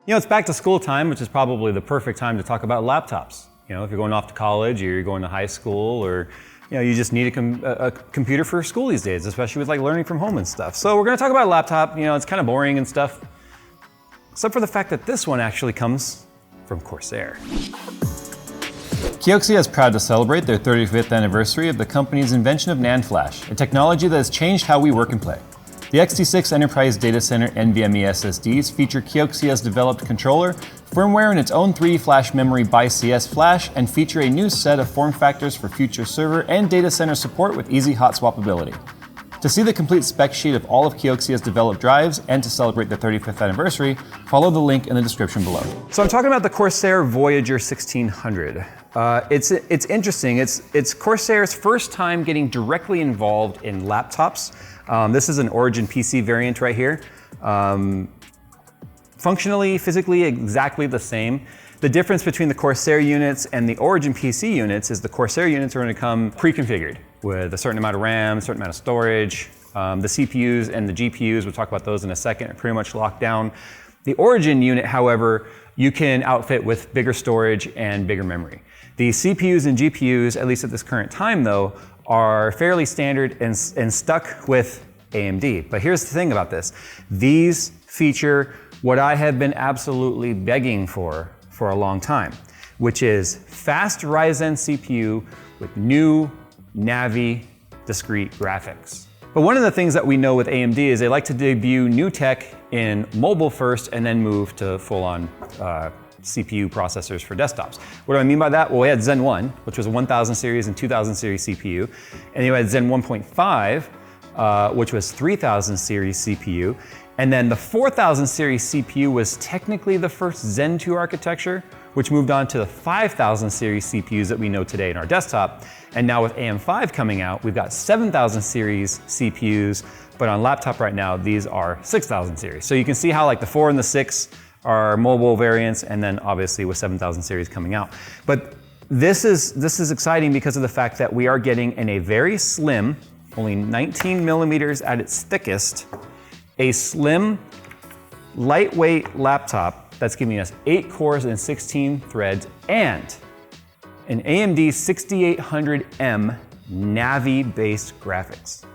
You know, it's back to school time, which is probably the perfect time to talk about laptops. You know, if you're going off to college or you're going to high school, or you know, you just need a computer for school these days, especially with like learning from home and stuff. So we're gonna talk about a laptop. You know, it's kind of boring and stuff, except for the fact that this one actually comes from Corsair. Kioxia is proud to celebrate their 35th anniversary of the company's invention of NAND flash, a technology that has changed how we work and play. The XT6 Enterprise Data Center NVMe SSDs feature Kioxia's developed controller, firmware in its own 3D flash memory by CS flash, and feature a new set of form factors for future server and data center support with easy hot swappability. To see the complete spec sheet of all of Kioxia's developed drives and to celebrate the 35th anniversary, follow the link in the description below. So I'm talking about the Corsair Voyager 1600. It's interesting. It's Corsair's first time getting directly involved in laptops. This is an Origin PC variant right here. Functionally, physically, exactly the same. The difference between the Corsair units and the Origin PC units is the Corsair units are going to come pre-configured with a certain amount of RAM, a certain amount of storage. The CPUs and the GPUs, we'll talk about those in a second, are pretty much locked down. The Origin unit, however, you can outfit with bigger storage and bigger memory. The CPUs and GPUs, at least at this current time though, are fairly standard and stuck with AMD. But here's the thing about this. These feature what I have been absolutely begging for a long time, which is fast Ryzen CPU with new Navi discrete graphics. But one of the things that we know with AMD is they like to debut new tech in mobile first and then move to full-on CPU processors for desktops. What do I mean by that? Well, we had Zen 1, which was a 1000 series and 2000 series CPU. And you had Zen 1.5, which was 3000 series CPU. And then the 4000 series CPU was technically the first Zen 2 architecture, which moved on to the 5000 series CPUs that we know today in our desktop. And now with AM5 coming out, we've got 7000 series CPUs, but on laptop right now, these are 6000 series. So you can see how like the 4 and the 6 are mobile variants, and then obviously with 7000 series coming out. But this is exciting because of the fact that we are getting in a very slim, only 19 millimeters at its thickest, a slim, lightweight laptop that's giving us 8 cores and 16 threads and an AMD 6800M Navi-based graphics.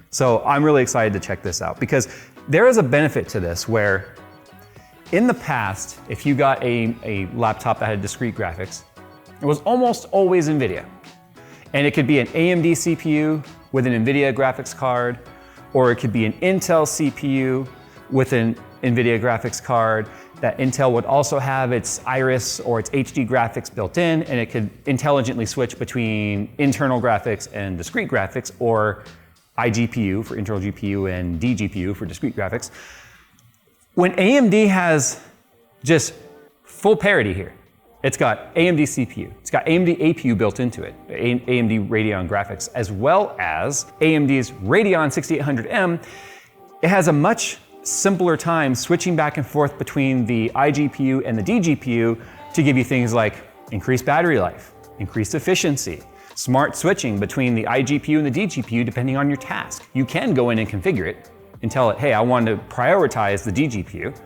So I'm really excited to check this out because there is a benefit to this where in the past, if you got a laptop that had discrete graphics, it was almost always NVIDIA. And it could be an AMD CPU with an NVIDIA graphics card, or it could be an Intel CPU with an NVIDIA graphics card. That Intel would also have its Iris or its HD graphics built in, and it could intelligently switch between internal graphics and discrete graphics, or iGPU for internal GPU and dGPU for discrete graphics. When AMD has just full parity here, it's got AMD CPU, it's got AMD APU built into it, AMD Radeon graphics, as well as AMD's Radeon 6800M, it has a much simpler time switching back and forth between the iGPU and the dGPU to give you things like increased battery life, increased efficiency, smart switching between the iGPU and the dGPU depending on your task. You can go in and configure it and tell it, hey, I want to prioritize the dGPU,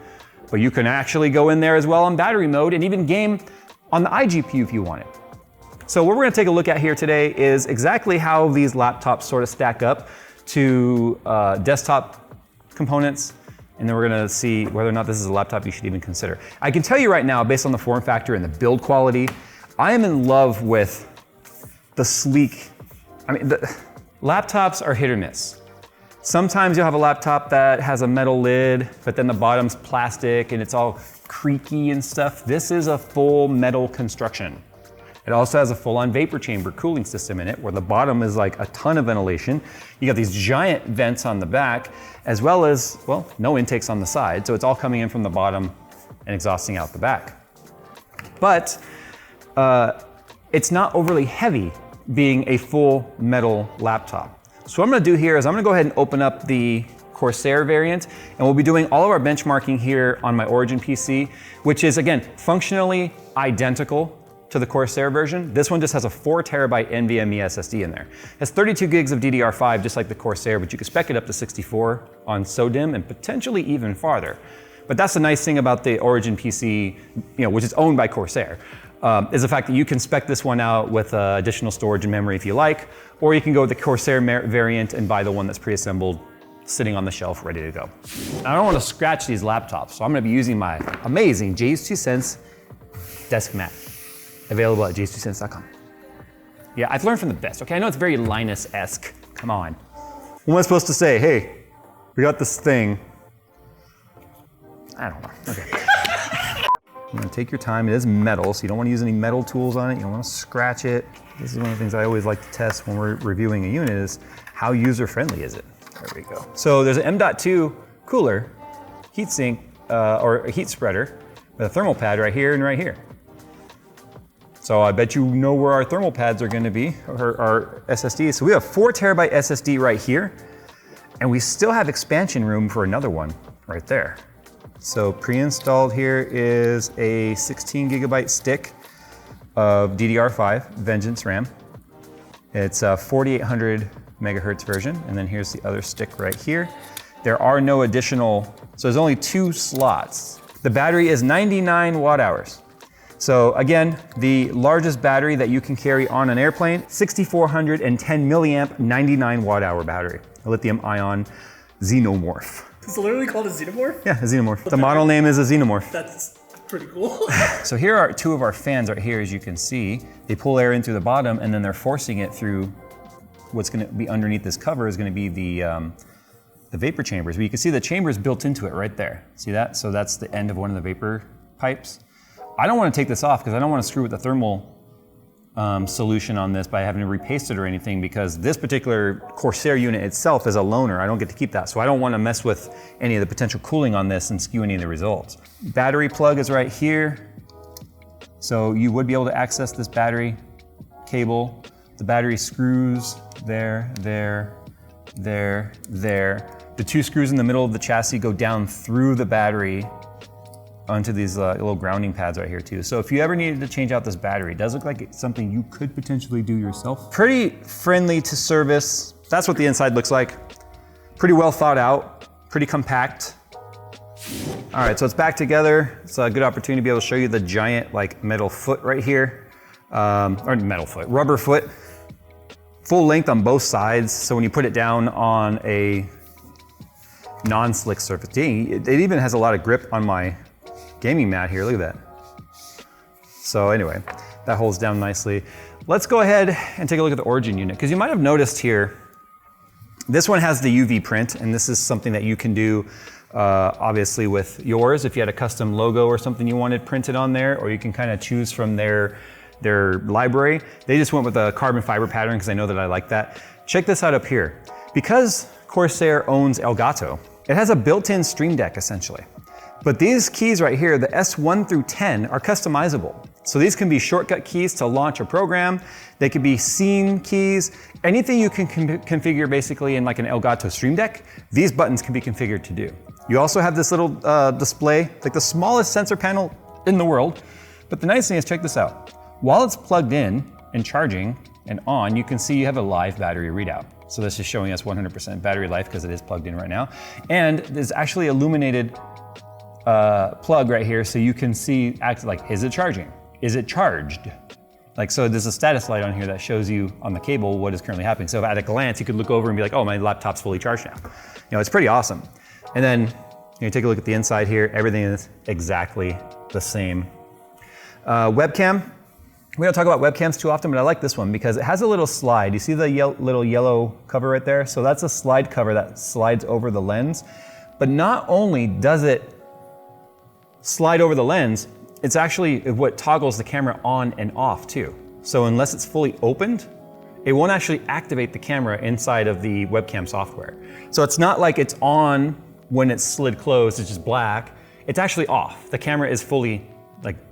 but you can actually go in there as well on battery mode and even game on the iGPU if you want it. So what we're going to take a look at here today is exactly how these laptops sort of stack up to desktop components, and then we're going to see whether or not this is a laptop you should even consider. I can tell you right now, based on the form factor and the build quality, I am in love with the sleek. I mean, the laptops are hit or miss. Sometimes you'll have a laptop that has a metal lid, but then the bottom's plastic and it's all creaky and stuff. This is a full metal construction. It also has a full-on vapor chamber cooling system in it, where the bottom is like a ton of ventilation. You got these giant vents on the back, as well as, well, no intakes on the side, so it's all coming in from the bottom and exhausting out the back. But it's not overly heavy, being a full metal laptop. So what I'm gonna do here is I'm gonna go ahead and open up the Corsair variant, and we'll be doing all of our benchmarking here on my Origin PC, which is, again, functionally identical to the Corsair version. This one just has a 4 terabyte NVMe SSD in there. It has 32 gigs of DDR5, just like the Corsair, but you can spec it up to 64 on SODIMM and potentially even farther. But that's the nice thing about the Origin PC, which is owned by Corsair, is the fact that you can spec this one out with additional storage and memory if you like, or you can go with the Corsair variant and buy the one that's pre-assembled, sitting on the shelf, ready to go. I don't want to scratch these laptops, so I'm going to be using my amazing JS2Sense desk mat, available at js2sense.com. Yeah, I've learned from the best, okay? I know it's very Linus-esque. Come on. What am I supposed to say? Hey, we got this thing. I don't know. Okay. You're gonna take your time. It is metal, so you don't want to use any metal tools on it. You don't want to scratch it. This is one of the things I always like to test when we're reviewing a unit is how user-friendly is it? There we go. So there's an M.2 cooler, heatsink, or a heat spreader with a thermal pad right here and right here. So I bet you know where our thermal pads are going to be, or our SSDs. So we have 4 terabyte SSD right here, and we still have expansion room for another one right there. So pre-installed here is a 16 gigabyte stick of DDR5 Vengeance RAM. It's a 4800 megahertz version, and then here's the other stick right here. There are no additional, so there's only 2 slots. The battery is 99 watt hours. So again, the largest battery that you can carry on an airplane, 6410 milliamp, 99 watt hour battery, a lithium ion xenomorph. It's literally called a xenomorph? Yeah, a xenomorph. The model name is a xenomorph. That's pretty cool. So here are 2 of our fans right here, as you can see. They pull air in through the bottom, and then they're forcing it through what's gonna be underneath this cover is gonna be the vapor chambers. But you can see the chambers built into it right there. See that? So that's the end of one of the vapor pipes. I don't want to take this off because I don't want to screw with the thermal solution on this by having to repaste it or anything, because this particular Corsair unit itself is a loaner. I don't get to keep that. So I don't want to mess with any of the potential cooling on this and skew any of the results. Battery plug is right here. So you would be able to access this battery cable. The battery screws there. The 2 screws in the middle of the chassis go down through the battery onto these little grounding pads right here too. So if you ever needed to change out this battery, it does look like it's something you could potentially do yourself. Pretty friendly to service. That's what the inside looks like. Pretty well thought out, pretty compact. All right, so it's back together. It's a good opportunity to be able to show you the giant metal foot right here. Or metal foot, rubber foot. Full length on both sides. So when you put it down on a non-slick surface, dang, it even has a lot of grip on my gaming mat here, look at that. So anyway, that holds down nicely. Let's go ahead and take a look at the Origin unit, because you might have noticed here, this one has the UV print, and this is something that you can do obviously with yours if you had a custom logo or something you wanted printed on there, or you can kind of choose from their library. They just went with a carbon fiber pattern because I know that I like that. Check this out up here. Because Corsair owns Elgato, it has a built-in Stream Deck essentially. But these keys right here, the S1 through 10, are customizable. So these can be shortcut keys to launch a program. They could be scene keys. Anything you can configure basically in like an Elgato Stream Deck, these buttons can be configured to do. You also have this little display, like the smallest sensor panel in the world. But the nice thing is, check this out. While it's plugged in and charging and on, you can see you have a live battery readout. So this is showing us 100% battery life because it is plugged in right now. And there's actually illuminated plug right here, so you can see, is it charging? Is it charged? So there's a status light on here that shows you on the cable what is currently happening. So at a glance, you could look over and be like, oh, my laptop's fully charged now. It's pretty awesome. And then take a look at the inside here. Everything is exactly the same. Webcam. We don't talk about webcams too often, but I like this one because it has a little slide. You see the little yellow cover right there? So that's a slide cover that slides over the lens. But not only does it slide over the lens, it's actually what toggles the camera on and off too. So unless it's fully opened, it won't actually activate the camera inside of the webcam software. So it's not like it's on when it's slid closed, it's just black. It's actually off. The camera is fully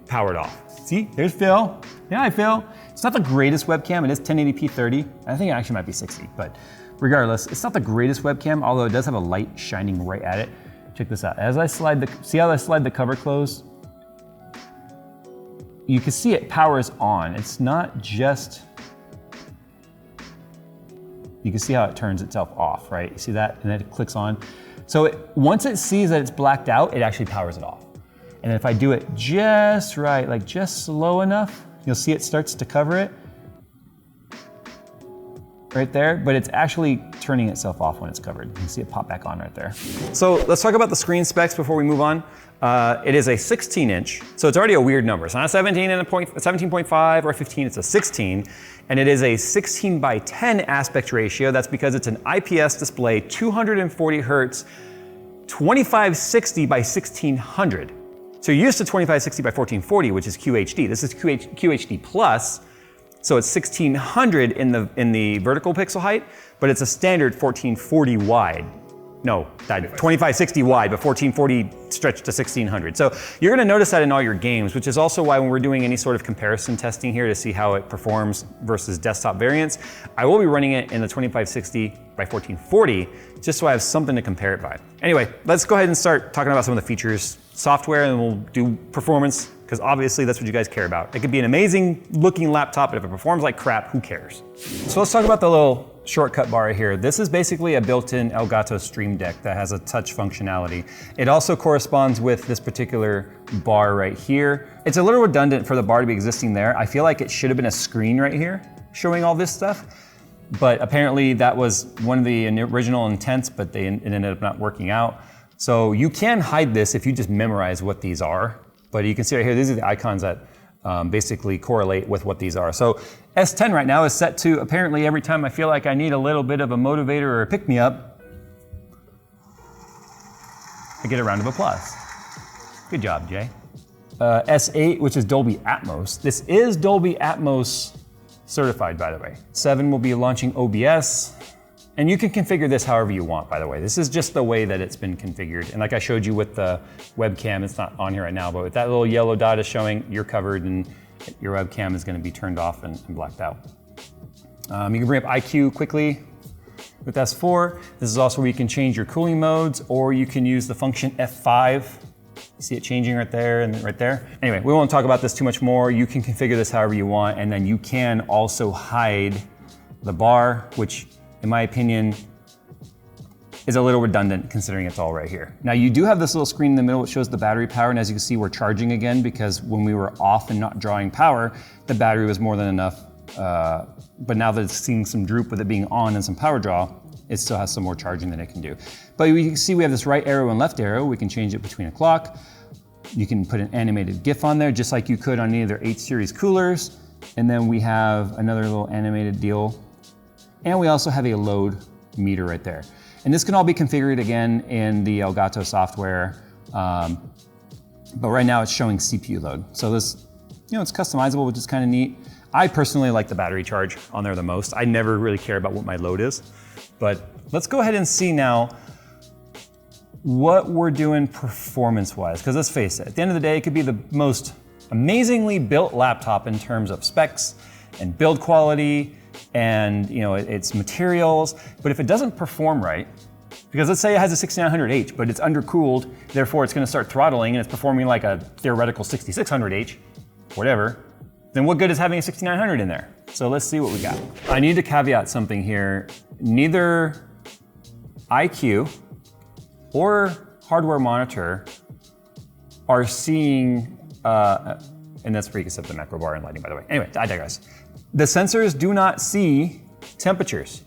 powered off. See, there's Phil. Yeah, hi Phil. It's not the greatest webcam. It is 1080p 30. I think it actually might be 60, but regardless, it's not the greatest webcam, although it does have a light shining right at it. Check this out. As I slide see how I slide the cover closed? You can see it powers on. It's not just, you can see how it turns itself off, right? You see that? And then it clicks on. So once it sees that it's blacked out, it actually powers it off. And then if I do it just right, like just slow enough, you'll see it starts to cover it right there, but it's actually turning itself off when it's covered. You can see it pop back on right there. So let's talk about the screen specs before we move on. It is a 16-inch, so it's already a weird number. It's not a 17.5 or 15, it's a 16, and it is a 16:10 aspect ratio. That's because it's an IPS display, 240 hertz, 2560 by 1600. So you're used to 2560 by 1440, which is QHD. This is QHD plus, so it's 1600 in the vertical pixel height, but it's a standard 1440 wide. No, 2560 wide, but 1440 stretched to 1600. So you're gonna notice that in all your games, which is also why when we're doing any sort of comparison testing here to see how it performs versus desktop variants, I will be running it in the 2560 by 1440, just so I have something to compare it by. Anyway, let's go ahead and start talking about some of the features, software, and we'll do performance, because obviously that's what you guys care about. It could be an amazing looking laptop, but if it performs like crap, who cares? So let's talk about the little shortcut bar here. This is basically a built-in Elgato Stream Deck that has a touch functionality. It also corresponds with this particular bar right here. It's a little redundant for the bar to be existing there. I feel like it should have been a screen right here showing all this stuff, but apparently that was one of the original intents, but it ended up not working out. So you can hide this if you just memorize what these are, but you can see right here, these are the icons that basically correlate with what these are. So S10 right now is set to, apparently every time I feel like I need a little bit of a motivator or a pick-me-up, I get a round of applause. Good job, Jay. S8, which is Dolby Atmos. This is Dolby Atmos certified, by the way. 7 will be launching OBS, and you can configure this however you want, by the way. This is just the way that it's been configured. And like I showed you with the webcam, it's not on here right now, but with that little yellow dot is showing you're covered and your webcam is gonna be turned off and blacked out. You can bring up IQ quickly with S4. This is also where you can change your cooling modes, or you can use the function F5. You see it changing right there and right there. Anyway, we won't talk about this too much more. You can configure this however you want, and then you can also hide the bar, which in my opinion is a little redundant considering it's all right here. Now you do have this little screen in the middle which shows the battery power, and as you can see we're charging again because when we were off and not drawing power, the battery was more than enough. But now that it's seeing some droop with it being on and some power draw, it still has some more charging than it can do. But you can see we have this right arrow and left arrow. We can change it between a clock. You can put an animated GIF on there just like you could on any of their 8 series coolers. And then we have another little animated deal. And we also have a load meter right there. And this can all be configured again in the Elgato software. But right now it's showing CPU load. So this, it's customizable, which is kind of neat. I personally like the battery charge on there the most. I never really care about what my load is. But let's go ahead and see now what we're doing performance-wise. Because let's face it, at the end of the day, it could be the most amazingly built laptop in terms of specs and build quality and its materials, but if it doesn't perform right, because let's say it has a 6900H, but it's undercooled, therefore it's gonna start throttling and it's performing like a theoretical 6600H, whatever, then what good is having a 6900 in there? So let's see what we got. I need to caveat something here. Neither IQ or hardware monitor are seeing, and that's where you can set the macro bar and lighting, by the way. Anyway, I digress. The sensors do not see temperatures.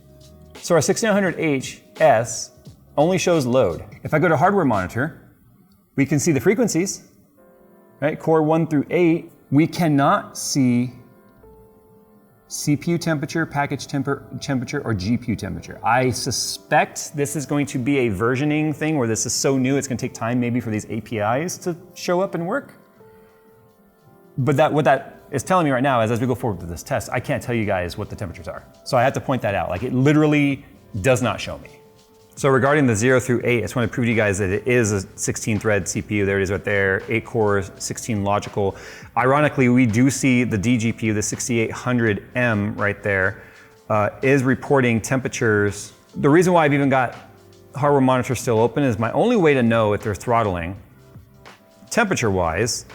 So our 6900HS only shows load. If I go to hardware monitor, we can see the frequencies, right? Core 1 through 8. We cannot see CPU temperature, package temperature, or GPU temperature. I suspect this is going to be a versioning thing where this is so new, it's gonna take time maybe for these APIs to show up and work. But what that is telling me right now is as we go forward with this test, I can't tell you guys what the temperatures are. So I have to point that out. Like it literally does not show me. So regarding the 0 through 8, I just want to prove to you guys that it is a 16-thread CPU. There it is right there, 8 cores, 16 logical. Ironically, we do see the DGPU, the 6800M right there, is reporting temperatures. The reason why I've even got hardware monitor still open is my only way to know if they're throttling temperature-wise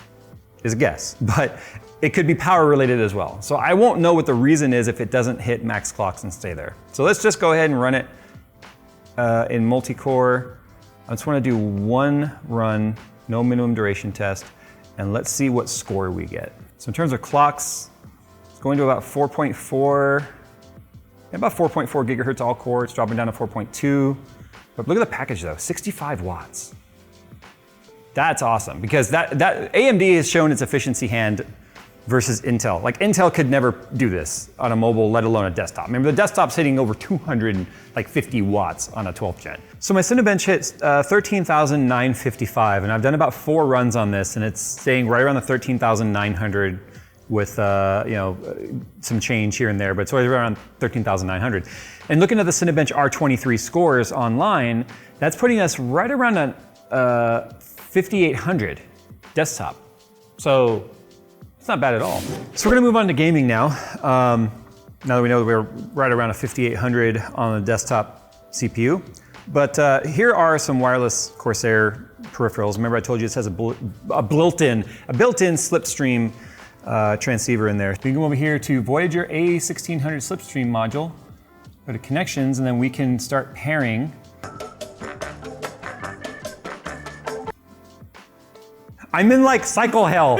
is a guess, but it could be power related as well. So I won't know what the reason is if it doesn't hit max clocks and stay there. So let's just go ahead and run it in multi-core. I just want to do one run, no minimum duration test, and let's see what score we get. So in terms of clocks, it's going to about 4.4 gigahertz all core. It's dropping down to 4.2. But look at the package though, 65 watts. That's awesome, because that AMD has shown its efficiency hand versus Intel. Like Intel could never do this on a mobile, let alone a desktop. Remember, the desktop's hitting over 250 watts on a 12th gen. So my Cinebench hits 13,955, and I've done about 4 runs on this, and it's staying right around the 13,900 with some change here and there, but it's always around 13,900. And looking at the Cinebench R23 scores online, that's putting us right around a 5,800 desktop. So it's not bad at all. So we're gonna move on to gaming now. Now that we know that we're right around a 5,800 on the desktop CPU. But here are some wireless Corsair peripherals. Remember I told you this has a built-in slipstream transceiver in there. We can go over here to Voyager A1600 slipstream module, go to connections, and then we can start pairing. I'm in like cycle hell.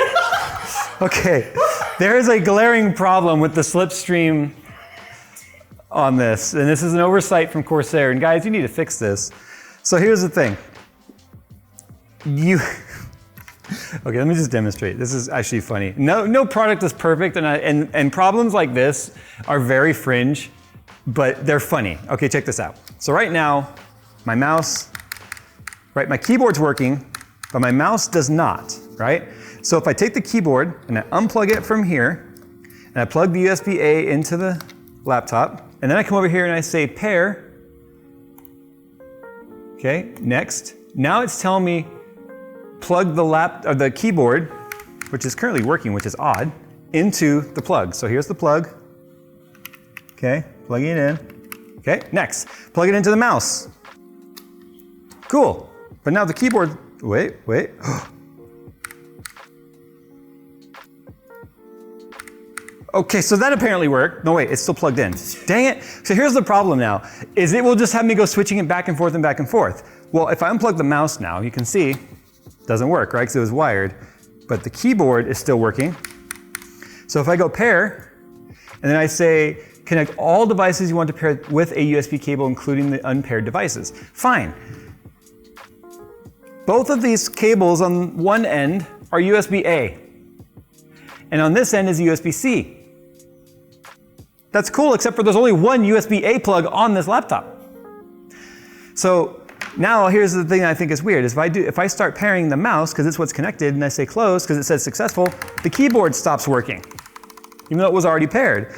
Okay, there is a glaring problem with the slipstream on this, and this is an oversight from Corsair, and guys, you need to fix this. So here's the thing. Okay, let me just demonstrate. This is actually funny. No product is perfect, and problems like this are very fringe, but they're funny. Okay, check this out. So right now, my mouse, my keyboard's working, but my mouse does not, right? So if I take the keyboard and I unplug it from here, and I plug the USB-A into the laptop, and then I come over here and I say pair. Okay, next. Now it's telling me plug the keyboard, which is currently working, which is odd, into the plug. So here's the plug. Okay, plugging it in. Okay, next, plug it into the mouse. Cool, but now the keyboard, wait. Okay, so that apparently worked. No, wait, it's still plugged in. Dang it. So here's the problem now, is it will just have me go switching it back and forth and back and forth. Well, if I unplug the mouse now, you can see, it doesn't work, right? Because it was wired, but the keyboard is still working. So if I go pair, and then I say, connect all devices you want to pair with a USB cable, including the unpaired devices. Fine. Both of these cables on one end are USB-A, and on this end is USB-C. That's cool, except for there's only one USB-A plug on this laptop. So now here's the thing I think is weird, is if I start pairing the mouse, because it's what's connected, and I say close, because it says successful, the keyboard stops working, even though it was already paired.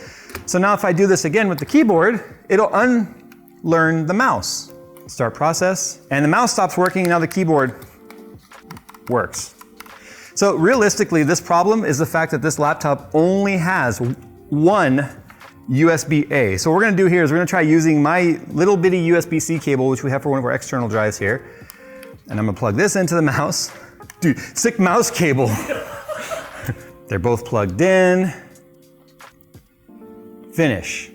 So now if I do this again with the keyboard, it'll unlearn the mouse. Start process, and the mouse stops working, and now the keyboard works. So realistically, this problem is the fact that this laptop only has one USB-A. So what we're gonna do here is we're gonna try using my little bitty USB-C cable, which we have for one of our external drives here. And I'm gonna plug this into the mouse. Dude, sick mouse cable. They're both plugged in. Finish.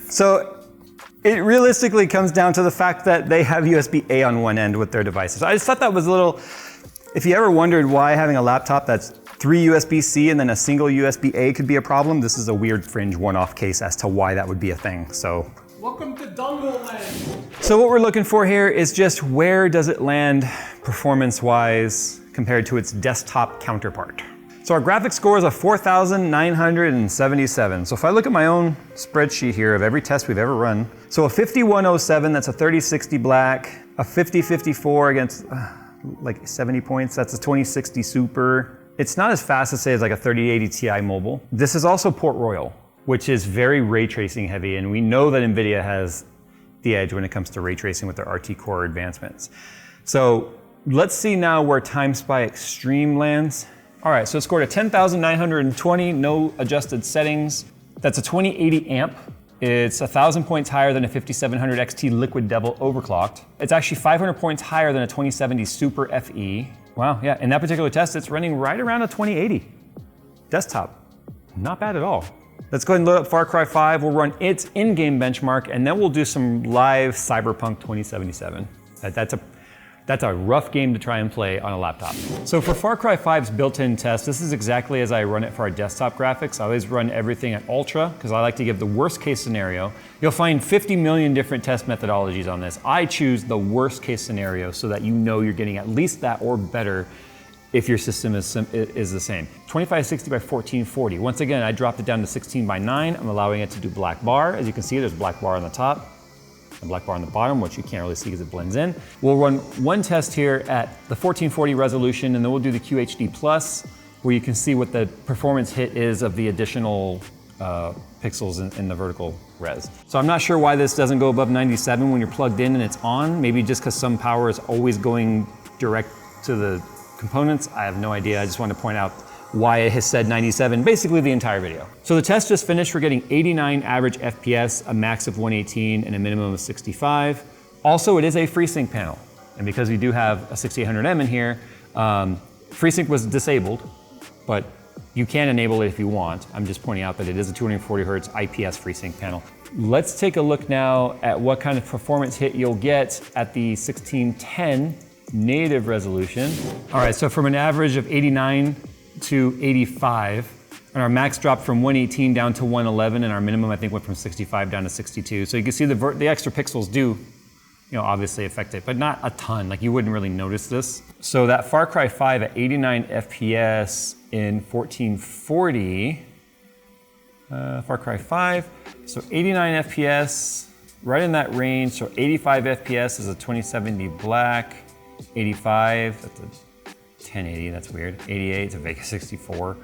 So it realistically comes down to the fact that they have USB-A on one end with their devices. I just thought that was a little, if you ever wondered why having a laptop that's 3 USB-C and then a single USB-A could be a problem, this is a weird fringe one-off case as to why that would be a thing, so. Welcome to dongle land. So what we're looking for here is just where does it land performance-wise compared to its desktop counterpart. So our graphics score is a 4,977. So if I look at my own spreadsheet here of every test we've ever run, so a 5107, that's a 3060 black, a 5054 against like 70 points, that's a 2060 super. It's not as fast as say as like a 3080 Ti mobile. This is also Port Royal, which is very ray tracing heavy, and we know that NVIDIA has the edge when it comes to ray tracing with their RT Core advancements. So let's see now where Time Spy Extreme lands. All right, so it scored a 10,920, no adjusted settings. That's a 2080 amp. It's 1,000 points higher than a 5700 XT Liquid Devil overclocked. It's actually 500 points higher than a 2070 Super FE. Wow, yeah, in that particular test, it's running right around a 2080 desktop. Not bad at all. Let's go ahead and load up Far Cry 5. We'll run its in-game benchmark, and then we'll do some live Cyberpunk 2077. That's a rough game to try and play on a laptop. So for Far Cry 5's built-in test, this is exactly as I run it for our desktop graphics. I always run everything at Ultra, because I like to give the worst case scenario. You'll find 50 million different test methodologies on this. I choose the worst case scenario so that you know you're getting at least that or better if your system is the same. 2560 by 1440. Once again, I dropped it down to 16 by 9. I'm allowing it to do black bar. As you can see, there's a black bar on the top, a black bar on the bottom, which you can't really see because it blends in. We'll run one test here at the 1440 resolution, and then we'll do the QHD Plus, where you can see what the performance hit is of the additional pixels in the vertical res. So I'm not sure why this doesn't go above 97 when you're plugged in and it's on. Maybe just because some power is always going direct to the components. I have no idea. I just wanted to point out why it has said 97 basically the entire video. So the test just finished. We're getting 89 average FPS, a max of 118 and a minimum of 65. Also, it is a FreeSync panel. And because we do have a 6800M in here, FreeSync was disabled, but you can enable it if you want. I'm just pointing out that it is a 240 Hertz IPS FreeSync panel. Let's take a look now at what kind of performance hit you'll get at the 1610 native resolution. All right, so from an average of 89 to 85, and our max dropped from 118 down to 111, and our minimum I think went from 65 down to 62. So you can see the extra pixels do, obviously affect it, but not a ton. Like you wouldn't really notice this. So that Far Cry 5 at 89 FPS in 1440, Far Cry 5, so 89 FPS, right in that range. So 85 FPS is a 2070 black. 85, that's a 1080, that's weird. 88, it's a Vega 64.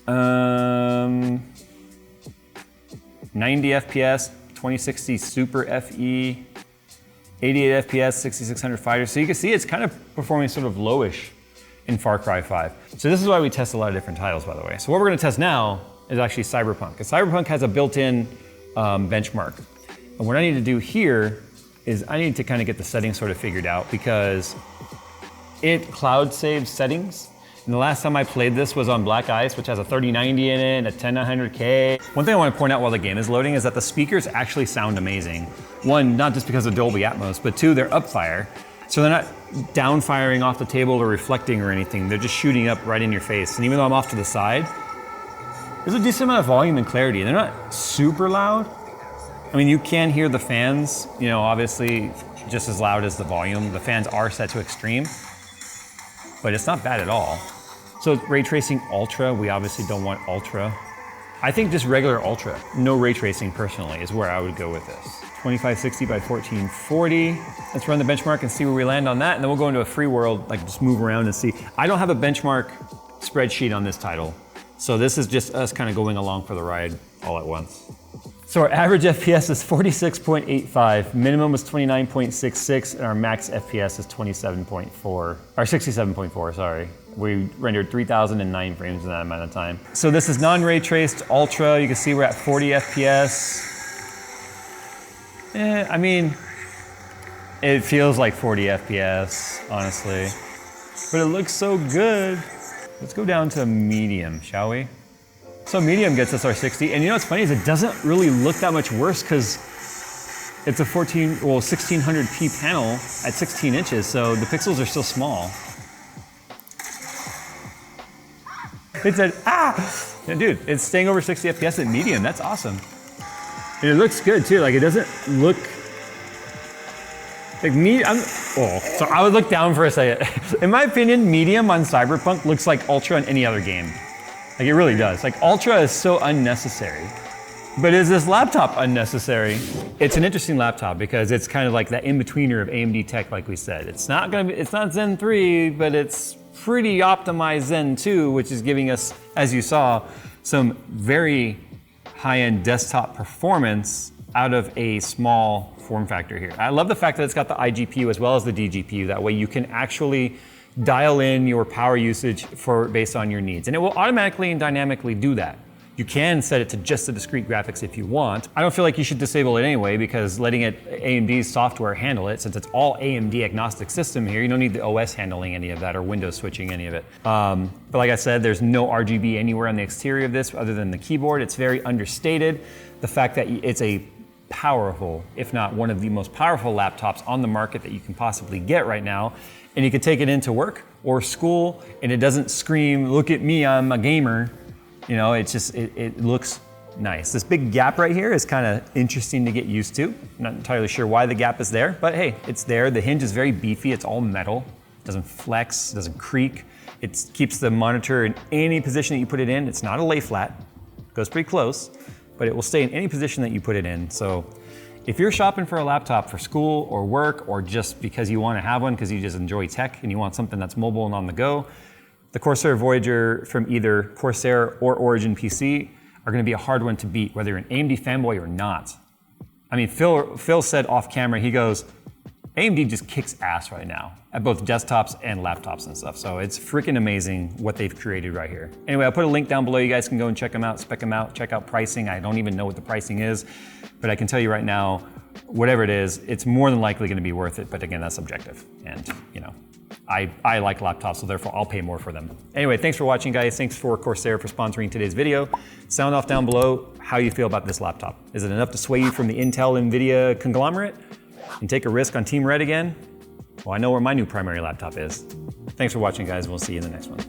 90 FPS, 2060 Super FE. 88 FPS, 6600 Fighter. So you can see it's kind of performing sort of lowish in Far Cry 5. So this is why we test a lot of different titles, by the way. So what we're gonna test now is actually Cyberpunk. Because Cyberpunk has a built-in benchmark. And what I need to do here is I need to kind of get the settings sort of figured out because it cloud saves settings. And the last time I played this was on Black Ice, which has a 3090 in it, a 10900K. One thing I want to point out while the game is loading is that the speakers actually sound amazing. One, not just because of Dolby Atmos, but two, they're upfire. So they're not downfiring off the table or reflecting or anything. They're just shooting up right in your face. And even though I'm off to the side, there's a decent amount of volume and clarity. They're not super loud. I mean, you can hear the fans, obviously just as loud as the volume. The fans are set to extreme, but it's not bad at all. So ray tracing ultra, we obviously don't want ultra. I think just regular ultra, no ray tracing personally, is where I would go with this. 2560 by 1440. Let's run the benchmark and see where we land on that, and then we'll go into a free world, like just move around and see. I don't have a benchmark spreadsheet on this title, so this is just us kind of going along for the ride all at once. So our average FPS is 46.85, minimum was 29.66, and our max FPS is 27.4, or 67.4, sorry. We rendered 3,009 frames in that amount of time. So this is non-ray traced ultra. You can see we're at 40 FPS. I mean, it feels like 40 FPS, honestly, but it looks so good. Let's go down to medium, shall we? So medium gets us our 60, and what's funny is it doesn't really look that much worse because it's a 1600p panel at 16 inches, so the pixels are still small. It said, yeah, dude, it's staying over 60 FPS at medium. That's awesome. And it looks good too. Like it doesn't look like so I would look down for a second. In my opinion, medium on Cyberpunk looks like ultra on any other game. Like it really does. Like ultra is so unnecessary. But is this laptop unnecessary? It's an interesting laptop because it's kind of like that in-betweener of AMD tech, like we said. It's not Zen 3, but it's pretty optimized Zen 2, which is giving us, as you saw, some very high-end desktop performance out of a small form factor here. I love the fact that it's got the iGPU as well as the DGPU. That way you can actually dial in your power usage based on your needs. And it will automatically and dynamically do that. You can set it to just the discrete graphics if you want. I don't feel like you should disable it anyway, because letting AMD's software handle it, since it's all AMD agnostic system here, you don't need the OS handling any of that or Windows switching any of it. But like I said, there's no RGB anywhere on the exterior of this other than the keyboard. It's very understated. The fact that it's a powerful, if not one of the most powerful laptops on the market that you can possibly get right now. And you can take it into work or school and it doesn't scream, look at me, I'm a gamer. You know, it's just, it looks nice. This big gap right here is kind of interesting to get used to. I'm not entirely sure why the gap is there, but hey, it's there. The hinge is very beefy. It's all metal. It doesn't flex, doesn't creak. It keeps the monitor in any position that you put it in. It's not a lay flat. It goes pretty close, but it will stay in any position that you put it in. So if you're shopping for a laptop for school or work, or just because you want to have one because you just enjoy tech and you want something that's mobile and on the go, the Corsair Voyager from either Corsair or Origin PC are going to be a hard one to beat, whether you're an AMD fanboy or not. I mean, Phil said off camera, he goes, AMD just kicks ass right now at both desktops and laptops and stuff. So it's freaking amazing what they've created right here. Anyway, I'll put a link down below. You guys can go and check them out, spec them out, check out pricing. I don't even know what the pricing is, but I can tell you right now, whatever it is, it's more than likely going to be worth it. But again, that's subjective. And you know, I like laptops, so therefore I'll pay more for them. Anyway, thanks for watching, guys. Thanks for Corsair for sponsoring today's video. Sound off down below how you feel about this laptop. Is it enough to sway you from the Intel NVIDIA conglomerate and take a risk on Team Red again? Well, I know where my new primary laptop is. Thanks for watching, guys. We'll see you in the next one.